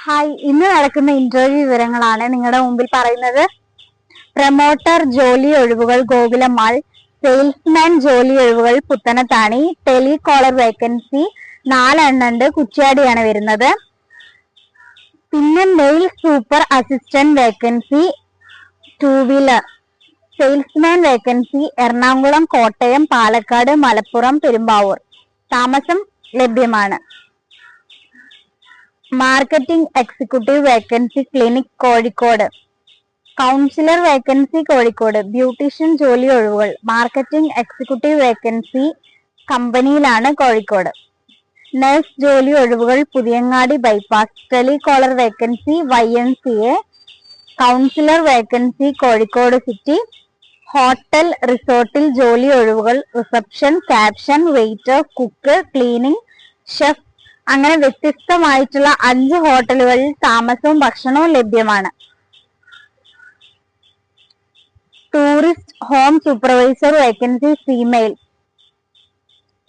Hi, ഇന്ന് നടക്കുന്ന interview വിവരങ്ങളാണ് നിങ്ങളുടെ മുമ്പിൽ പറയുന്നത്. പ്രൊമോട്ടർ ജോലി ഒഴിവുകൾ ഗോകുലമാൾ, സെയിൽസ്മാൻ ജോലി ഒഴിവുകൾ പുത്തനത്താണി, ടെലികോളർ വേക്കൻസി 4 ഉണ്ട്, കുറ്റ്യാടിയാണ് വരുന്നത്. പിന്നെ male super assistant vacancy 2 wheeler, salesman vacancy Ernakulam, Kottayam, Palakkad, Malappuram, Perumbavoor. താമസം ലഭ്യമാണ്. Marketing executive vacancy clinic Kozhikode, counsellor vacancy Kozhikode, beautician ജോലി ഒഴിവുകൾ മാർക്കറ്റിംഗ് എക്സിക്യൂട്ടീവ് വേക്കൻസി കമ്പനിയിലാണ് കോഴിക്കോട്. നഴ്സ് ജോലി ഒഴിവുകൾ Puthiyangadi bypass, telecaller vacancy YMCA, counsellor vacancy Kozhikode city. Hotel റിസോർട്ടിൽ ജോലി ഒഴിവുകൾ reception, captain, waiter, cook, cleaning, chef അങ്ങനെ വ്യത്യസ്തമായിട്ടുള്ള 5 ഹോട്ടലുകളിൽ താമസവും ഭക്ഷണവും ലഭ്യമാണ്. Tourist home supervisor vacancy female,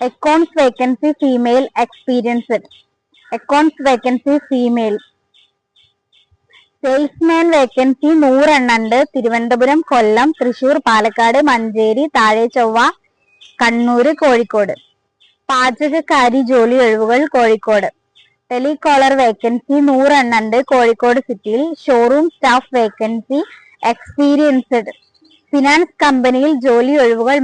accounts vacancy female experienced, accounts vacancy female. Salesman vacancy 100 ഉണ്ട്, തിരുവനന്തപുരം, കൊല്ലം, തൃശൂർ, പാലക്കാട്, മഞ്ചേരി, താഴെചൊവ്വ, കണ്ണൂര്, കോഴിക്കോട്. പാചകക്കാരി ജോലി ഒഴിവുകൾ കോഴിക്കോട്. ടെലികോളർ വേക്കൻസി 100 ഉണ്ട്, കോഴിക്കോട് സിറ്റിയിൽ. Showroom staff vacancy experienced. Finance കമ്പനിയിൽ ജോലി ഒഴിവുകൾ